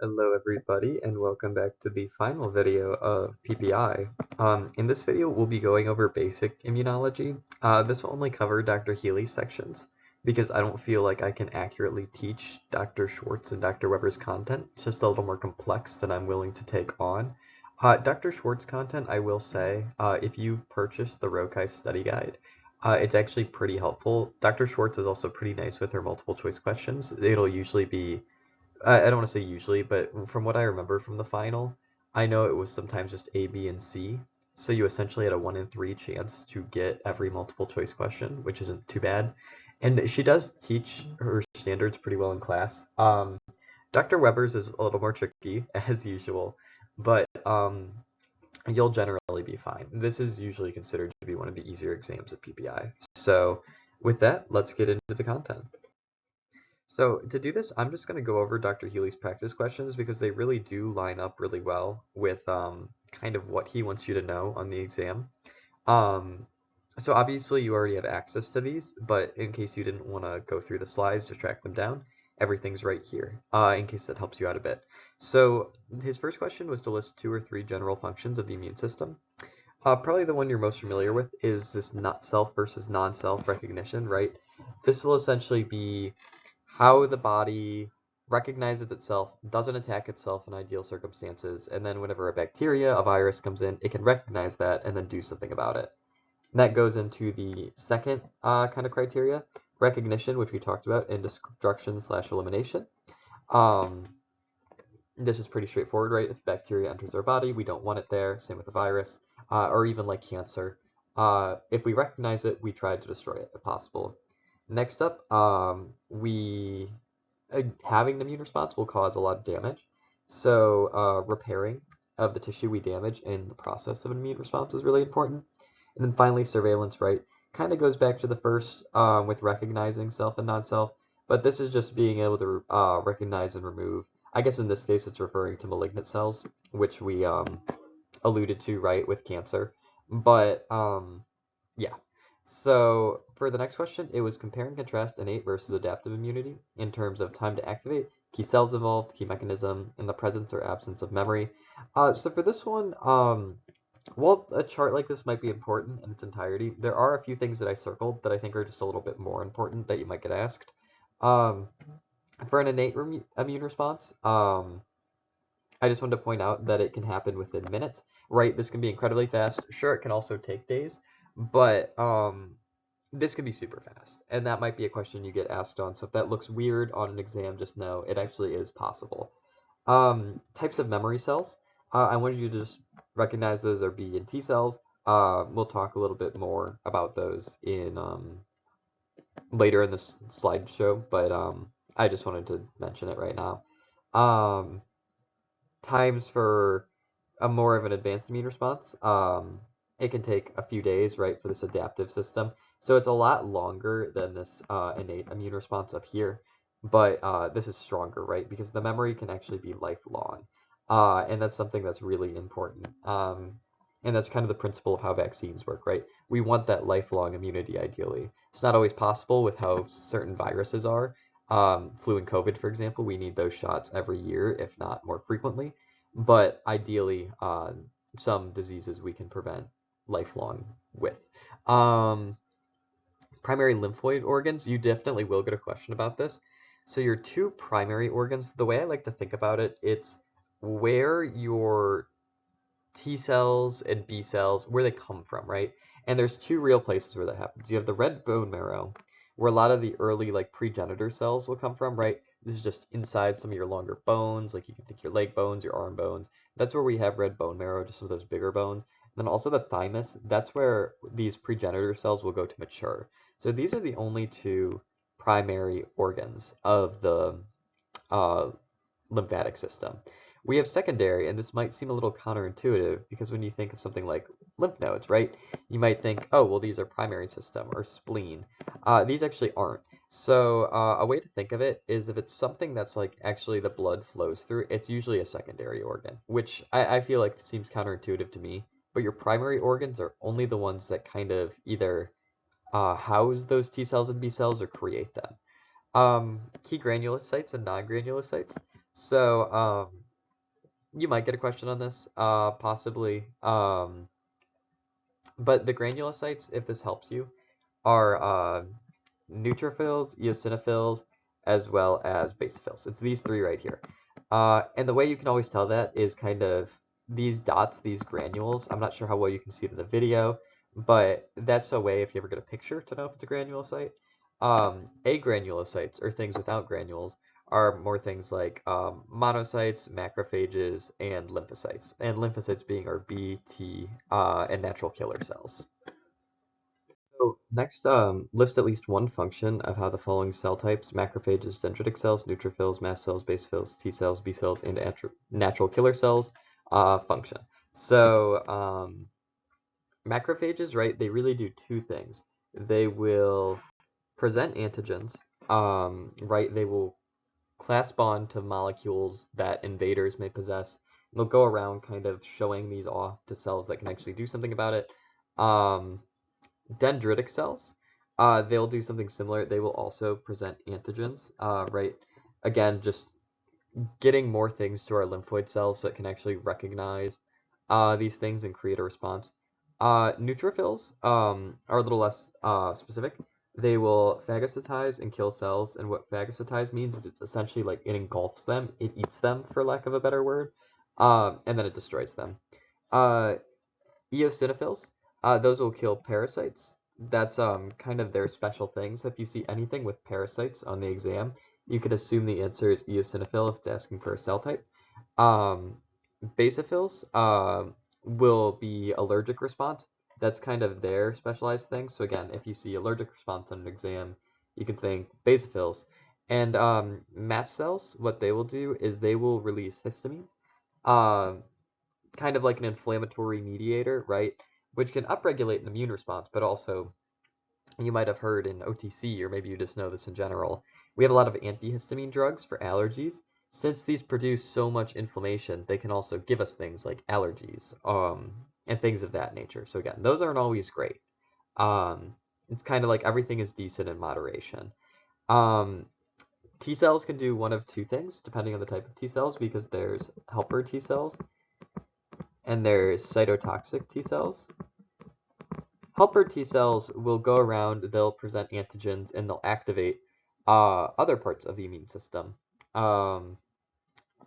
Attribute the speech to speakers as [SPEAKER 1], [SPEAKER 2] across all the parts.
[SPEAKER 1] Hello everybody and welcome back to the final video of PPI. In this video we'll be going over basic immunology. This will only cover Dr. Healy's sections because I don't feel like I can accurately teach Dr. Schwartz and Dr. Weber's content. It's just a little more complex than I'm willing to take on. Dr. Schwartz content, I will say, if you've purchased the Rokai study guide, it's actually pretty helpful. Dr. Schwartz is also pretty nice with her multiple choice questions. It'll usually be I don't want to say usually, but from what I remember from the final, I know it was sometimes just A, B, and C. So you essentially had a 1 in 3 chance to get every multiple choice question, which isn't too bad. And she does teach her standards pretty well in class. Dr. Weber's is a little more tricky, as usual, but you'll generally be fine. This is usually considered to be one of the easier exams at PPI. So with that, let's get into the content. So to do this, I'm just going to go over Dr. Healy's practice questions because they really do line up really well with kind of what he wants you to know on the exam. Um, so obviously you already have access to these, but in case you didn't want to go through the slides to track them down, everything's right here, in case that helps you out a bit. So his first question was to list 2 or 3 general functions of the immune system. Probably the one you're most familiar with is this not self versus non-self recognition, right? This will essentially be how the body recognizes itself, doesn't attack itself in ideal circumstances, and then whenever a bacteria, a virus comes in, it can recognize that and then do something about it. And that goes into the second kind of criteria, recognition, which we talked about, and destruction/elimination. Um, this is pretty straightforward, right? If bacteria enters our body, we don't want it there. Same with the virus, or even like cancer. If we recognize it, we try to destroy it if possible. Next up, having the immune response will cause a lot of damage. So repairing of the tissue we damage in the process of an immune response is really important. And then finally, surveillance, right? Kind of goes back to the first with recognizing self and non-self, but this is just being able to recognize and remove. I guess in this case, it's referring to malignant cells, which we alluded to, right, with cancer. But yeah. So for the next question, it was compare and contrast innate versus adaptive immunity in terms of time to activate, key cells involved, key mechanism, and the presence or absence of memory. So for this one, while a chart like this might be important in its entirety, there are a few things that I circled that I think are just a little bit more important that you might get asked. Um, for an innate immune response, I just wanted to point out that it can happen within minutes, right? This can be incredibly fast. Sure, it can also take days, but this can be super fast, and that might be a question you get asked on. So if that looks weird on an exam, just know it actually is possible. Types of memory cells. I wanted you to just recognize those are B and T cells. We'll talk a little bit more about those in later in this slideshow, but I just wanted to mention it right now. Um, Times for a more of an advanced immune response. It can take a few days, right, for this adaptive system. So it's a lot longer than this innate immune response up here, but this is stronger, right, because the memory can actually be lifelong. And that's something that's really important. And that's kind of the principle of how vaccines work, right? We want that lifelong immunity ideally. It's not always possible with how certain viruses are. Flu and COVID, for example, we need those shots every year, if not more frequently. But ideally, some diseases we can prevent lifelong with. Um, Primary lymphoid organs, you definitely will get a question about this. So your 2 primary organs, the way I like to think about it, it's where your T cells and B cells, where they come from, right? And there's 2 real places where that happens. You have the red bone marrow, where a lot of the early like progenitor cells will come from, right? This is just inside some of your longer bones, like you can think your leg bones, your arm bones. That's where we have red bone marrow, just some of those bigger bones. And then also the thymus, that's where these progenitor cells will go to mature. So these are the only 2 primary organs of the uh, lymphatic system. We have secondary, and this might seem a little counterintuitive because when you think of something like lymph nodes, right, you might think, oh, well, these are primary system or spleen. These actually aren't. So a way to think of it is if it's something that's like actually the blood flows through, it's usually a secondary organ, which I feel like seems counterintuitive to me. But your primary organs are only the ones that kind of either house those T cells and B cells or create them. Key granulocytes and non-granulocytes. So you might get a question on this, possibly. But the granulocytes, if this helps you, are neutrophils, eosinophils, as well as basophils. It's these three right here. And the way you can always tell that is kind of these dots, these granules. I'm not sure how well you can see it in the video, but that's a way if you ever get a picture to know if it's a granulocyte. Agranulocytes, or things without granules, are more things like monocytes, macrophages, and lymphocytes. And lymphocytes being our B, T, and natural killer cells. So next, list at least one function of how the following cell types, macrophages, dendritic cells, neutrophils, mast cells, basophils, T cells, B cells, and natural killer cells, function. So macrophages, right, they really do two things. They will present antigens, right, they will class bond to molecules that invaders may possess. They'll go around kind of showing these off to cells that can actually do something about it. Dendritic cells, they'll do something similar. They will also present antigens, right? Again, just getting more things to our lymphoid cells so it can actually recognize these things and create a response. Neutrophils are a little less specific. They will phagocytize and kill cells, and what phagocytize means is it's essentially like it engulfs them, it eats them, for lack of a better word, and then it destroys them. Uh, Eosinophils, those will kill parasites. That's kind of their special thing. So if you see anything with parasites on the exam, you can assume the answer is eosinophil if it's asking for a cell type. Um, Basophils will be allergic response. That's kind of their specialized thing. So again, if you see allergic response on an exam, you can think basophils. And mast cells, what they will do is they will release histamine. Um, Kind of like an inflammatory mediator, right? Which can upregulate an immune response, but also you might have heard in OTC, or maybe you just know this in general, we have a lot of antihistamine drugs for allergies. Since these produce so much inflammation, they can also give us things like allergies, and things of that nature. So again, those aren't always great. Um, it's kind of like everything is decent in moderation. Um, T cells can do one of two things, depending on the type of T cells, because there's helper T cells and there's cytotoxic T cells. Helper T cells will go around, they'll present antigens, and they'll activate other parts of the immune system. Um,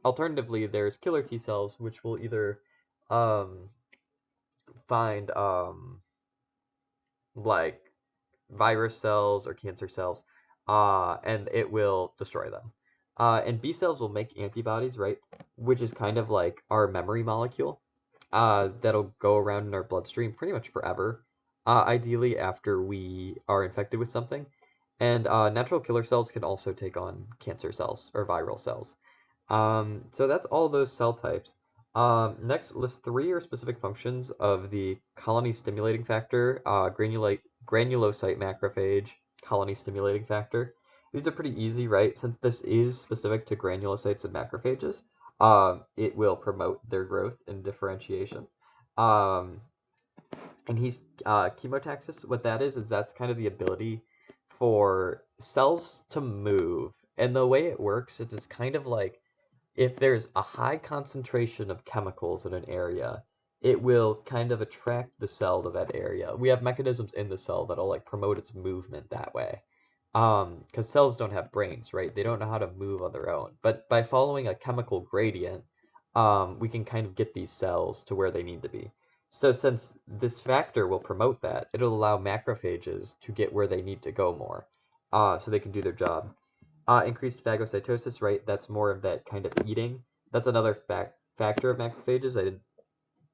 [SPEAKER 1] Alternatively, there's killer T cells, which will either um, find like virus cells or cancer cells, and it will destroy them. And B cells will make antibodies, right? Which is kind of like our memory molecule. That'll go around in our bloodstream pretty much forever, ideally after we are infected with something. And natural killer cells can also take on cancer cells or viral cells. So that's all those cell types. Next, list three or specific functions of the colony stimulating factor, granulocyte macrophage, colony stimulating factor. These are pretty easy, right? Since this is specific to granulocytes and macrophages, it will promote their growth and differentiation. Um, and he's chemotaxis. What that is that's kind of the ability for cells to move. And the way it works is it's kind of like if there's a high concentration of chemicals in an area, it will kind of attract the cell to that area. We have mechanisms in the cell that'll like promote its movement that way. Because cells don't have brains, right? They don't know how to move on their own. But by following a chemical gradient, we can kind of get these cells to where they need to be. So since this factor will promote that, it'll allow macrophages to get where they need to go more, so they can do their job. Increased phagocytosis, right? That's more of that kind of eating. That's another factor of macrophages I didn't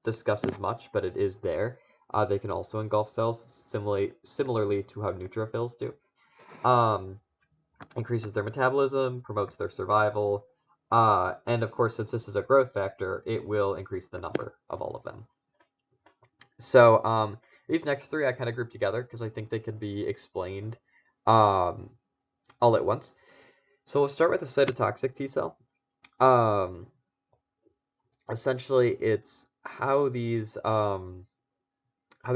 [SPEAKER 1] discuss as much, but it is there. They can also engulf cells, similarly to how neutrophils do. Um, Increases their metabolism, promotes their survival, and of course, since this is a growth factor, it will increase the number of all of them. So these next three I kind of grouped together because I think they can be explained um, all at once. So we'll start with the cytotoxic T cell. Um, Essentially, it's how these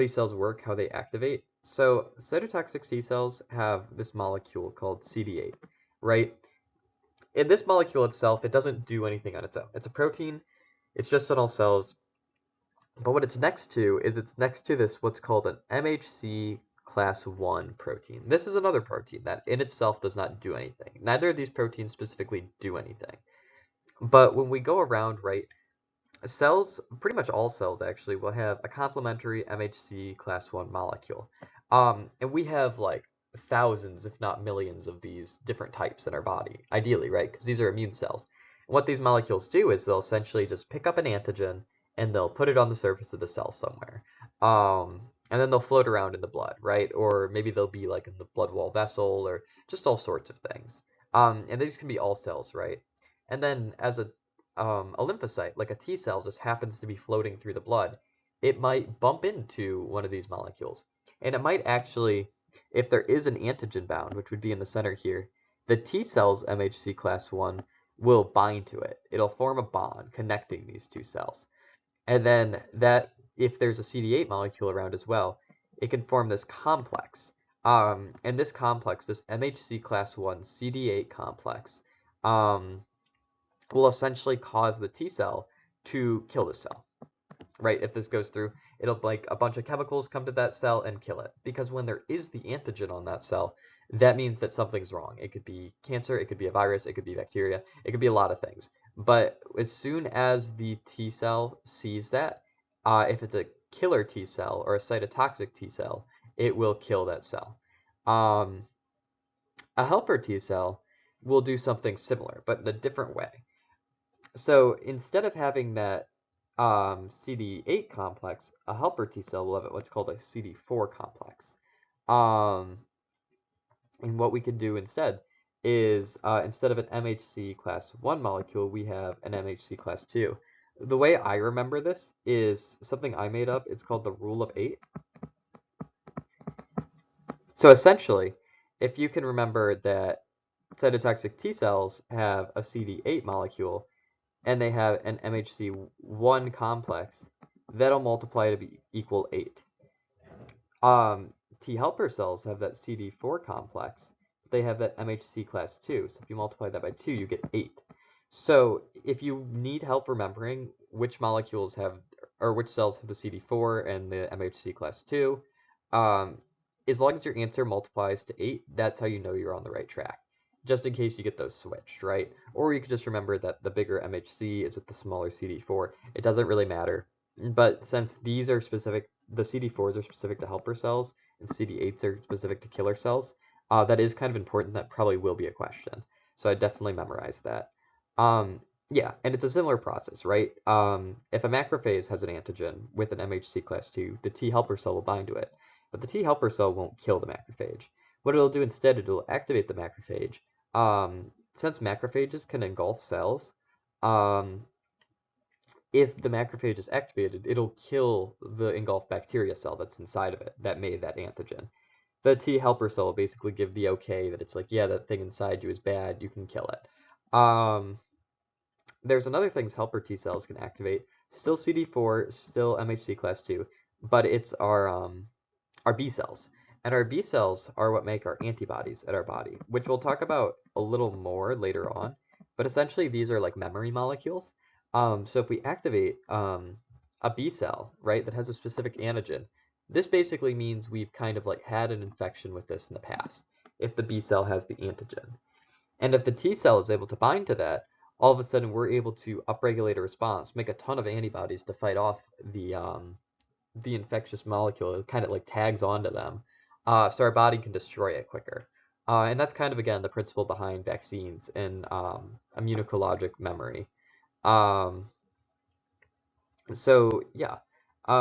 [SPEAKER 1] cells work, how they activate. So cytotoxic T cells have this molecule called CD8, right? in this molecule itself, it doesn't do anything on its own. It's a protein. It's just on all cells. But what it's next to is it's next to this what's called an MHC class 1 protein. This is another protein that in itself does not do anything. Neither of these proteins specifically do anything. But when we go around, right, cells, pretty much all cells actually, will have a complementary MHC class 1 molecule. And we have like thousands, if not millions, of these different types in our body, ideally, right? Because these are immune cells. And what these molecules do is they'll essentially just pick up an antigen and they'll put it on the surface of the cell somewhere. And then they'll float around in the blood, right? Or maybe they'll be like in the blood wall vessel or just all sorts of things. And these can be all cells, right? And then as a lymphocyte, like a T cell, just happens to be floating through the blood, it might bump into one of these molecules. And it might actually, if there is an antigen bound, which would be in the center here, the T cell's MHC class 1 will bind to it. It'll form a bond connecting these two cells. And then that, if there's a CD8 molecule around as well, it can form this complex. And this complex, this MHC class 1 CD8 complex, will essentially cause the T cell to kill the cell, right? If this goes through, it'll like a bunch of chemicals come to that cell and kill it. Because when there is the antigen on that cell, that means that something's wrong. It could be cancer, it could be a virus, it could be bacteria, it could be a lot of things. But as soon as the T cell sees that, if it's a killer T cell or a cytotoxic T cell, it will kill that cell. Um, a helper T cell will do something similar, but in a different way. So instead of having that CD8 complex, a helper T cell will have what's called a CD4 complex. Um, and what we can do instead is instead of an MHC class 1 molecule, we have an MHC class 2. The way I remember this is something I made up. It's called the rule of 8. So essentially, if you can remember that cytotoxic T cells have a CD8 molecule, and they have an MHC1 complex, that'll multiply to be equal 8. Um, T helper cells have that CD4 complex, but they have that MHC class 2. So if you multiply that by 2, you get 8. So if you need help remembering which molecules have, or which cells have the CD4 and the MHC class 2, um, as long as your answer multiplies to 8, that's how you know you're on the right track, just in case you get those switched, right? Or you could just remember that the bigger MHC is with the smaller CD4. It doesn't really matter. But since these are specific, the CD4s are specific to helper cells and CD8s are specific to killer cells, that is kind of important. That probably will be a question. So I definitely memorized that. Um, yeah, and it's a similar process, right? If a macrophage has an antigen with an MHC class 2, the T helper cell will bind to it. But the T helper cell won't kill the macrophage. What it'll do instead, it'll activate the macrophage. Since macrophages can engulf cells, um, if the macrophage is activated, it'll kill the engulfed bacteria cell that's inside of it that made that antigen. The T helper cell will basically give the okay that it's like, yeah, that thing inside you is bad, you can kill it. There's another things helper T cells can activate. Still CD4, still MHC class 2, but it's our B cells. And our B cells are what make our antibodies at our body, which we'll talk about a little more later on. But essentially, these are like memory molecules. So if we activate a B cell, right, that has a specific antigen, this basically means we've kind of like had an infection with this in the past, if the B cell has the antigen. And if the T cell is able to bind to that, all of a sudden we're able to upregulate a response, make a ton of antibodies to fight off the infectious molecule. It kind of like tags onto them, so our body can destroy it quicker. And that's kind of, again, the principle behind vaccines and immunologic memory. Um, so yeah,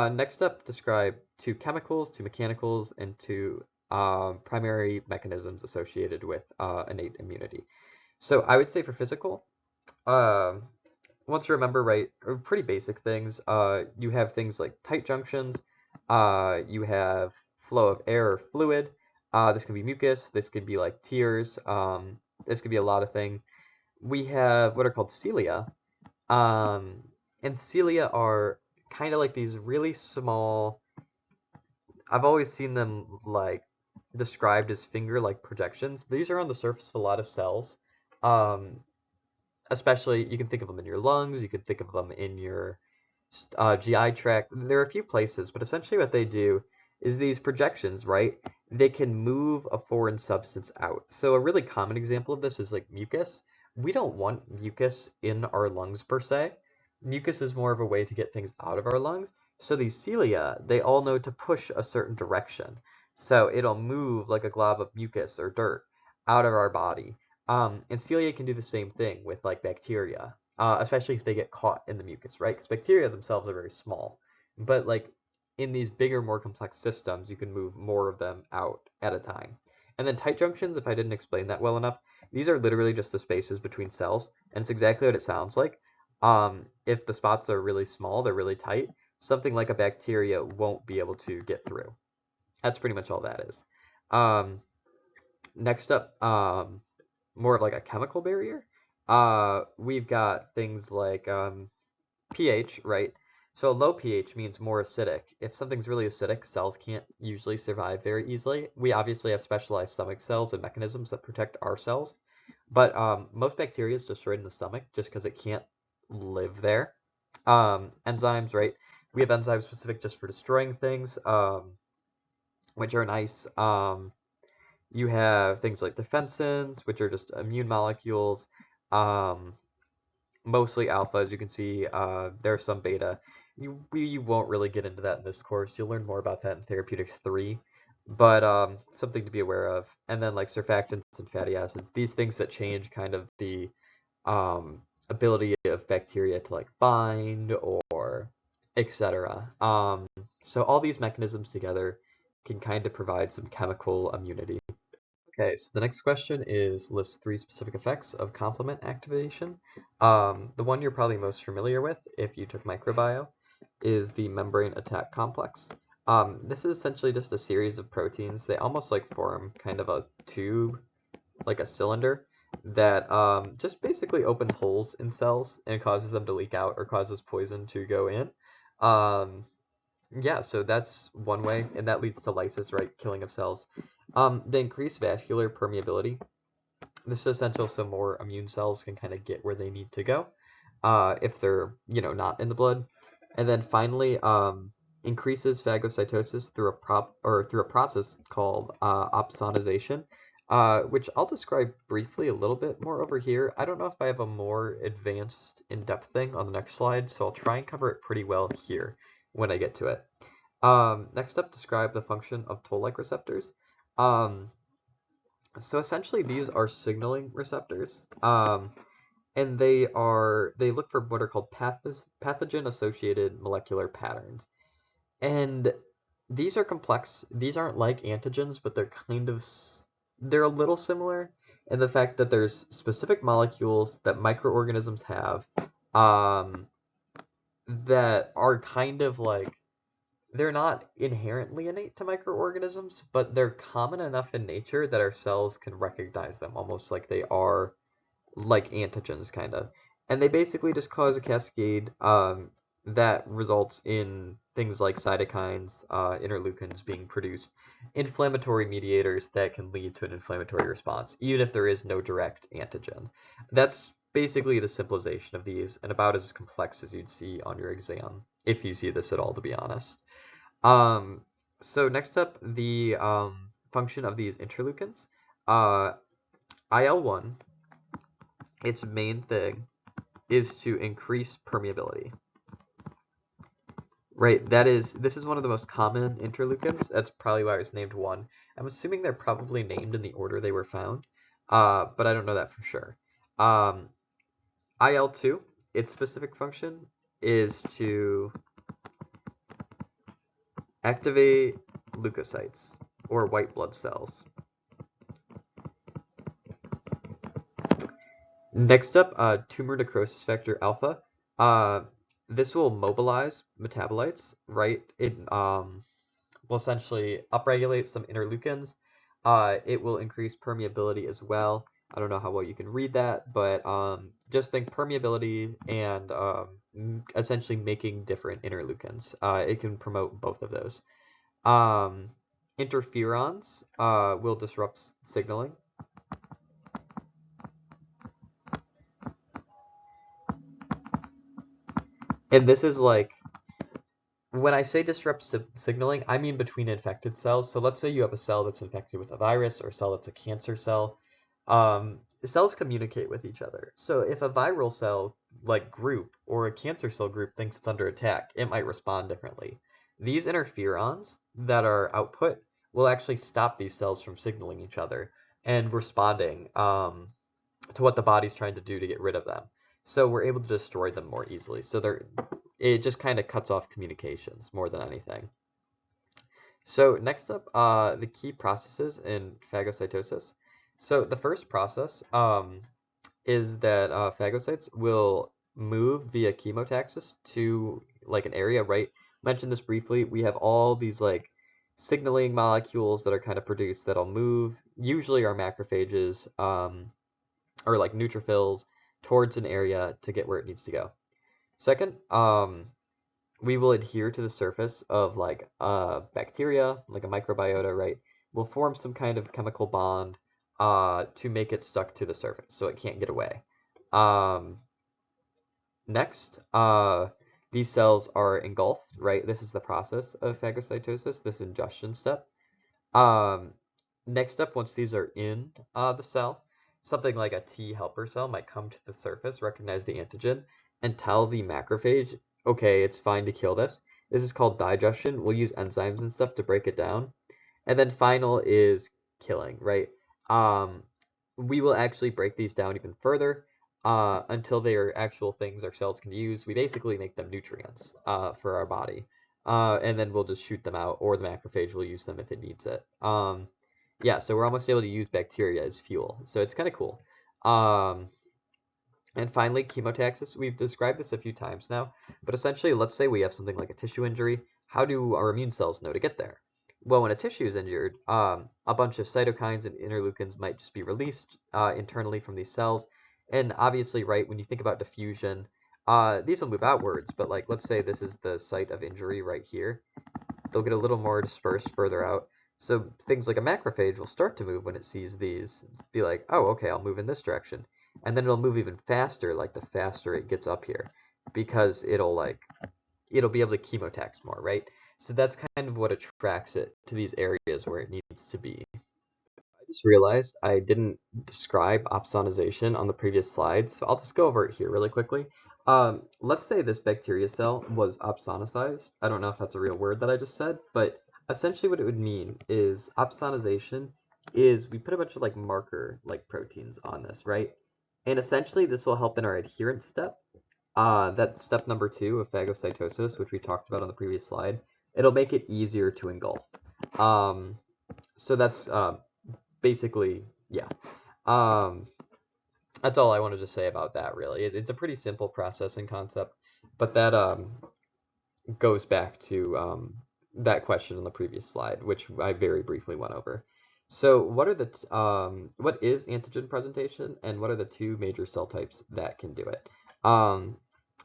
[SPEAKER 1] next up, describe two chemicals, two mechanicals, and two primary mechanisms associated with innate immunity. So I would say for physical, um, once you remember, right, pretty basic things. You have things like tight junctions. You have flow of air or fluid. This can be mucus. This could be like tears. This could be a lot of things. We have what are called cilia. Um, and cilia are kind of like these really small. I've always seen them like described as finger-like projections. These are on the surface of a lot of cells. Um, especially you can think of them in your lungs, you can think of them in your GI tract. There are a few places, but essentially what they do is these projections, right? They can move a foreign substance out. So a really common example of this is like mucus. We don't want mucus in our lungs per se. Mucus is more of a way to get things out of our lungs. So these cilia, they all know to push a certain direction. So it'll move like a glob of mucus or dirt out of our body. And cilia can do the same thing with like bacteria, especially if they get caught in the mucus, right? Because bacteria themselves are very small, but like in these bigger, more complex systems, you can move more of them out at a time. And then tight junctions, if I didn't explain that well enough, these are literally just the spaces between cells, and it's exactly what it sounds like. If the spots are really small, they're really tight, something like a bacteria won't be able to get through. That's pretty much all that is. Um, Next up, more of like a chemical barrier. We've got things like pH, right? So a low pH means more acidic. If something's really acidic, cells can't usually survive very easily. We obviously have specialized stomach cells and mechanisms that protect our cells, but most bacteria is destroyed in the stomach just because it can't live there. Enzymes, right? We have enzymes specific just for destroying things, which are nice. You have things like defensins, which are just immune molecules. Um, Mostly alpha, as you can see. There's some beta. You won't really get into that in this course. You'll learn more about that in Therapeutics 3, but something to be aware of. And then like surfactants and fatty acids, these things that change kind of the um, ability of bacteria to like bind or etc. So all these mechanisms together can kind of provide some chemical immunity. Okay, so the next question is list three specific effects of complement activation. The one you're probably most familiar with if you took microbiome is the membrane attack complex. This is essentially just a series of proteins. They almost like form kind of a tube, like a cylinder, that just basically opens holes in cells and causes them to leak out or causes poison to go in. Um, yeah, so that's one way, and that leads to lysis, right? Killing of cells. The increased vascular permeability. This is essential so more immune cells can kind of get where they need to go, if they're, not in the blood. And then finally, increases phagocytosis through a process called opsonization, which I'll describe briefly a little bit more over here. I don't know if I have a more advanced, in-depth thing on the next slide, so I'll try and cover it pretty well here when I get to it. Next up, describe the function of toll-like receptors. Um, so essentially, these are signaling receptors, and they look for what are called pathogen-associated molecular patterns. And these are complex. These aren't like antigens, but they're a little similar in the fact that there's specific molecules that microorganisms have, um, that are kind of like they're not inherently innate to microorganisms, but they're common enough in nature that our cells can recognize them almost like they are like antigens, kind of. And they basically just cause a cascade that results in things like cytokines, interleukins being produced, inflammatory mediators that can lead to an inflammatory response, even if there is no direct antigen. That's basically the simplification of these, and about as complex as you'd see on your exam, if you see this at all, to be honest. Um, so next up, the function of these interleukins. Uh, IL-1, its main thing is to increase permeability. Right, this is one of the most common interleukins. That's probably why it was named 1. I'm assuming they're probably named in the order they were found, but I don't know that for sure. IL-2, its specific function is to activate leukocytes, or white blood cells. Next up, tumor necrosis factor alpha. Uh, this will mobilize metabolites, right? It will essentially upregulate some interleukins. It will increase permeability as well. I don't know how well you can read that, but just think permeability and essentially making different interleukins. It can promote both of those. Um, Interferons will disrupt signaling. And this is like, when I say disrupt signaling, I mean between infected cells. So let's say you have a cell that's infected with a virus or a cell that's a cancer cell. Cells communicate with each other. So if a viral cell like group or a cancer cell group thinks it's under attack, it might respond differently. These interferons that are output will actually stop these cells from signaling each other and responding to what the body's trying to do to get rid of them. So we're able to destroy them more easily. So it just kind of cuts off communications more than anything. So next up, the key processes in phagocytosis. So the first process is that phagocytes will move via chemotaxis to like an area, right? Mentioned this briefly. We have all these like signaling molecules that are kind of produced that'll move, usually are macrophages, or like neutrophils towards an area to get where it needs to go. Second, we will adhere to the surface of like bacteria, like a microbiota, right? We'll form some kind of chemical bond to make it stuck to the surface so it can't get away. Um, Next, these cells are engulfed, right? This is the process of phagocytosis, this ingestion step. Um, Next up, once these are in the cell, something like a T helper cell might come to the surface, recognize the antigen, and tell the macrophage, okay, it's fine to kill this. This is called digestion. We'll use enzymes and stuff to break it down. And then final is killing, right? Um, we will actually break these down even further until they are actual things our cells can use. We basically make them nutrients for our body. And then we'll just shoot them out, or the macrophage will use them if it needs it. Yeah, so we're almost able to use bacteria as fuel. So it's kind of cool. Um, and finally, chemotaxis. We've described this a few times now, but essentially, let's say we have something like a tissue injury. How do our immune cells know to get there? Well, when a tissue is injured, a bunch of cytokines and interleukins might just be released internally from these cells. And obviously, right, when you think about diffusion, these will move outwards, but like, let's say this is the site of injury right here. They'll get a little more dispersed further out. So things like a macrophage will start to move when it sees these, be like, oh, okay, I'll move in this direction. And then it'll move even faster, like the faster it gets up here, because it'll be able to chemotax more, right? So that's kind of what attracts it to these areas where it needs to be. I just realized I didn't describe opsonization on the previous slides, so I'll just go over it here really quickly. Let's say this bacteria cell was opsonicized. I don't know if that's a real word that I just said, but essentially what it would mean is opsonization is we put a bunch of like marker like proteins on this, right? And essentially this will help in our adherence step. That's step number 2 of phagocytosis, which we talked about on the previous slide. It'll make it easier to engulf. So that's basically, yeah. Um, that's all I wanted to say about that, really. It's a pretty simple processing concept, but that goes back to that question on the previous slide, which I very briefly went over. So what is antigen presentation, and what are the two major cell types that can do it?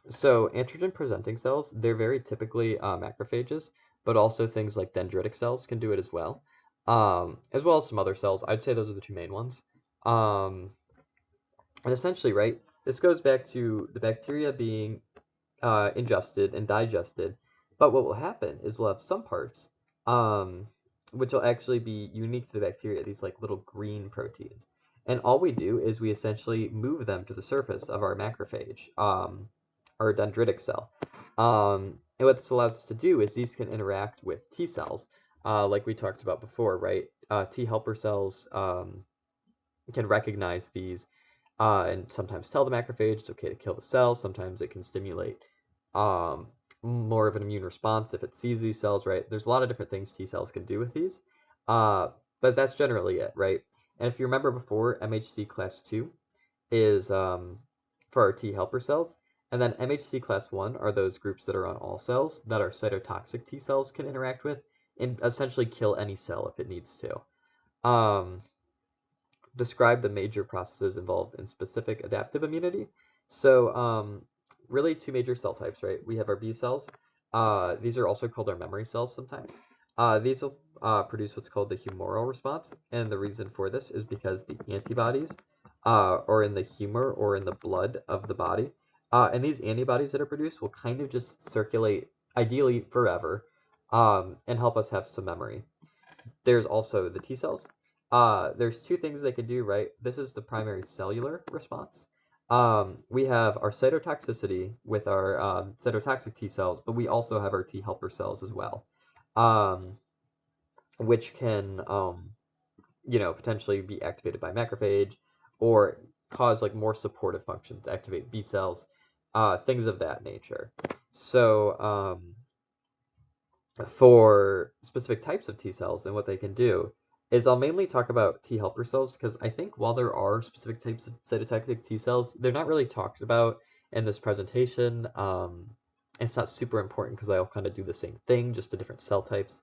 [SPEAKER 1] So antigen presenting cells, they're very typically macrophages, but also things like dendritic cells can do it as well as some other cells. I'd say those are the two main ones. Um, and essentially, right, this goes back to the bacteria being ingested and digested. But what will happen is we'll have some parts, um, which will actually be unique to the bacteria, these like little green proteins. And all we do is we essentially move them to the surface of our macrophage, our dendritic cell. And what this allows us to do is these can interact with T cells, like we talked about before, right? T helper cells can recognize these and sometimes tell the macrophage it's okay to kill the cell. Sometimes it can stimulate um, more of an immune response if it sees these cells, right? There's a lot of different things T cells can do with these, but that's generally it, right? And if you remember before, MHC class 2 is for our T helper cells, and then MHC class 1 are those groups that are on all cells that our cytotoxic T cells can interact with and essentially kill any cell if it needs to. Describe the major processes involved in specific adaptive immunity. So really two major cell types, right? We have our B cells. These are also called our memory cells sometimes. These will produce what's called the humoral response, and the reason for this is because the antibodies are in the humor or in the blood of the body, And these antibodies that are produced will kind of just circulate, ideally forever, and help us have some memory. There's also the T cells. There's two things they can do, right? This is the primary cellular response. We have our cytotoxicity with our cytotoxic T cells, but we also have our T helper cells as well, um, which can, potentially be activated by macrophage or cause like more supportive functions, activate B cells, things of that nature. So, for specific types of T cells and what they can do is I'll mainly talk about T helper cells because I think while there are specific types of cytotoxic T cells, they're not really talked about in this presentation. It's not super important because I'll kind of do the same thing, just the different cell types.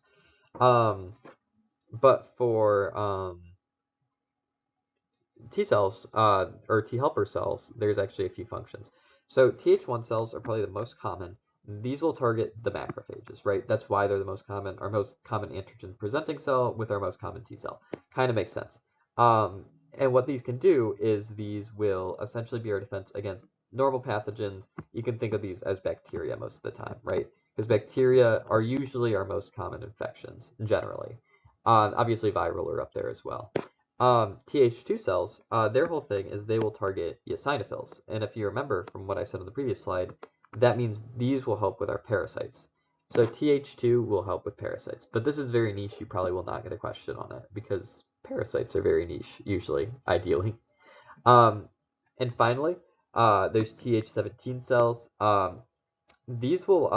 [SPEAKER 1] But for T cells, or T helper cells, there's actually a few functions. So Th1 cells are probably the most common. These will target the macrophages, right? That's why they're the most common, our most common antigen presenting cell with our most common T cell. Kind of makes sense. And what these can do is these will essentially be our defense against normal pathogens. You can think of these as bacteria most of the time, right? Because bacteria are usually our most common infections, generally. Obviously, viral are up there as well. Th2 cells, their whole thing is they will target eosinophils. And if you remember from what I said on the previous slide, that means these will help with our parasites. So Th2 will help with parasites. But this is very niche. You probably will not get a question on it because parasites are very niche, usually, ideally. Um, and finally, there's Th17 cells. These will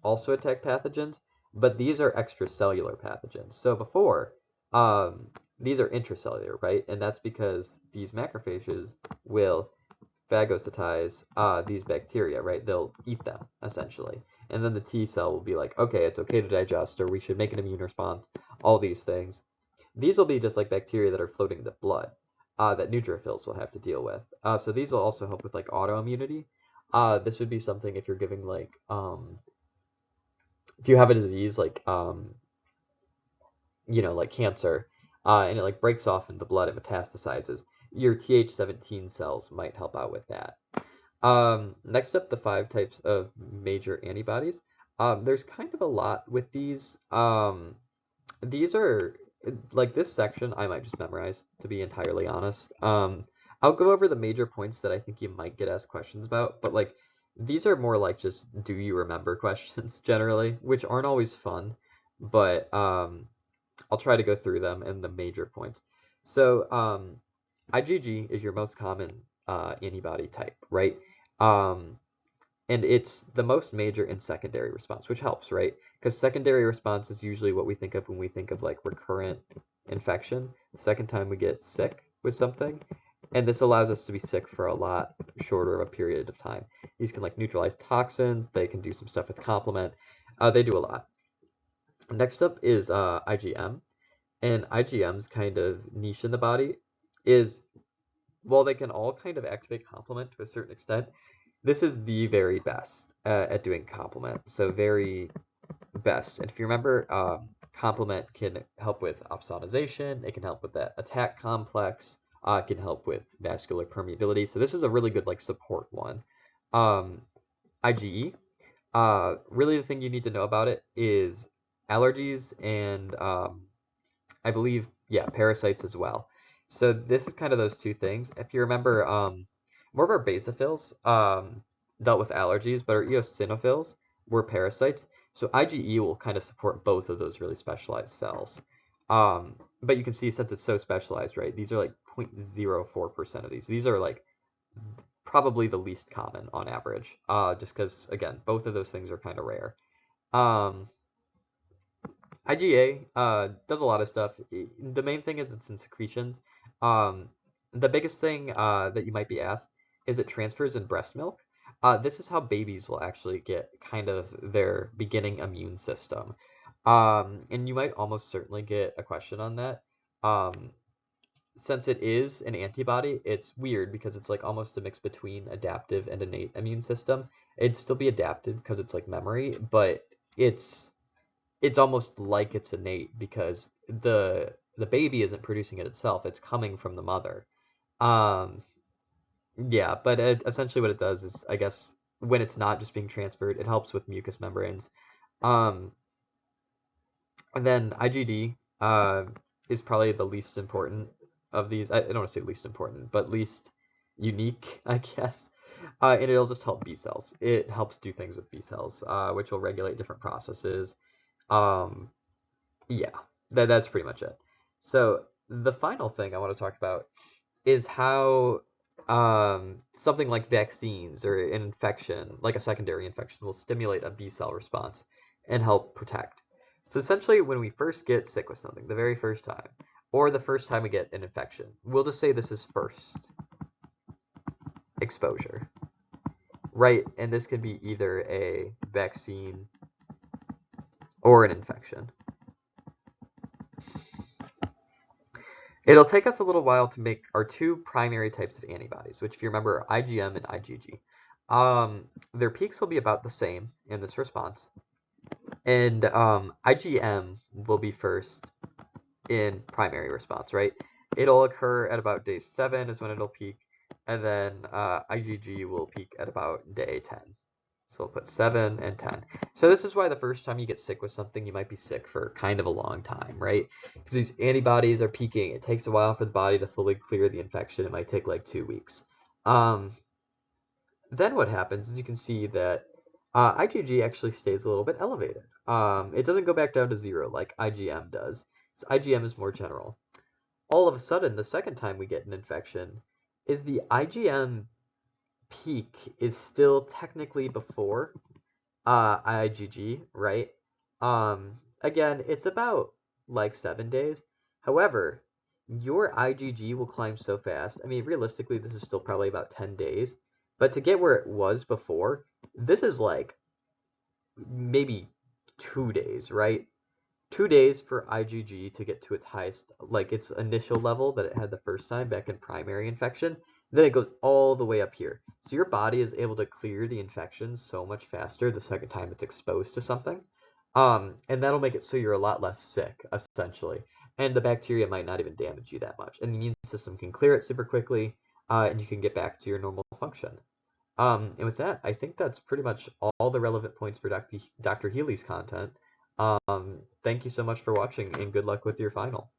[SPEAKER 1] also attack pathogens, but these are extracellular pathogens. So before, um, these are intracellular, right? And that's because these macrophages will phagocytize these bacteria, right? They'll eat them, essentially. And then the T cell will be like, okay, it's okay to digest, or we should make an immune response, all these things. These will be just like bacteria that are floating in the blood that neutrophils will have to deal with. So these will also help with like autoimmunity. This would be something if you're giving like if you have a disease like like cancer, and it like breaks off in the blood, it metastasizes, your Th17 cells might help out with that. Next up, the 5 types of major antibodies. There's kind of a lot with these. These are like this section I might just memorize, to be entirely honest. I'll go over the major points that I think you might get asked questions about, but like these are more like just do you remember questions generally, which aren't always fun, but I'll try to go through them and the major points. So IgG is your most common antibody type, right? Um, and it's the most major in secondary response, which helps, right? Because secondary response is usually what we think of when we think of like recurrent infection, the second time we get sick with something. And this allows us to be sick for a lot shorter of a period of time. These can like neutralize toxins, they can do some stuff with complement, they do a lot. Next up is IgM, and IgM's kind of niche in the body is, while they can all kind of activate complement to a certain extent, this is the very best at doing complement. So very best. And if you remember, complement can help with opsonization. It can help with that attack complex. It can help with vascular permeability. So this is a really good like support one. IgE. Really the thing you need to know about it is allergies and I believe, yeah, parasites as well. So this is kind of those two things. If you remember, more of our basophils dealt with allergies, but our eosinophils were parasites. So IgE will kind of support both of those really specialized cells. But you can see since it's so specialized, right? These are like 0.04% of these. These are like probably the least common on average, just because, again, both of those things are kind of rare. Um, IgA does a lot of stuff. The main thing is it's in secretions. Um, the biggest thing that you might be asked is it transfers in breast milk. This is how babies will actually get kind of their beginning immune system. And you might almost certainly get a question on that. Um, since it is an antibody, it's weird because it's like almost a mix between adaptive and innate immune system. It'd still be adaptive because it's like memory, but it's almost like it's innate because the baby isn't producing it itself, it's coming from the mother. um Yeah, but essentially what it does is, I guess, when it's not just being transferred, it helps with mucous membranes. Um, and then IgD is probably the least important of these. I don't want to say least important, but least unique, I guess. And it'll just help B cells. It helps do things with B cells, which will regulate different processes. Um, yeah, that's pretty much it. So the final thing I want to talk about is how something like vaccines or an infection, like a secondary infection, will stimulate a B cell response and help protect. So essentially, when we first get sick with something, the very first time, or the first time we get an infection, we'll just say this is first exposure, right? And this can be either a vaccine or an infection. It'll take us a little while to make our two primary types of antibodies, which if you remember are IgM and IgG. Their peaks will be about the same in this response, and IgM will be first in primary response, right? It'll occur at about day 7 is when it'll peak, and then IgG will peak at about day 10. So we'll put 7 and 10. So this is why the first time you get sick with something, you might be sick for kind of a long time, right? Because these antibodies are peaking. It takes a while for the body to fully clear the infection. It might take like 2 weeks. Um, then what happens is you can see that IgG actually stays a little bit elevated. It doesn't go back down to 0 like IgM does. So IgM is more general. All of a sudden, the second time we get an infection, is the IgM peak is still technically before IgG, right? Again, it's about like 7 days. However, your IgG will climb so fast. I mean, realistically, this is still probably about 10 days. But to get where it was before, this is like maybe 2 days, right? 2 days for IgG to get to its highest, like its initial level that it had the first time back in primary infection. Then it goes all the way up here. So your body is able to clear the infections so much faster the second time it's exposed to something. And that'll make it so you're a lot less sick, essentially. And the bacteria might not even damage you that much. And the immune system can clear it super quickly, and you can get back to your normal function. And with that, I think that's pretty much all the relevant points for Dr. Healy's content. Thank you so much for watching, and good luck with your final.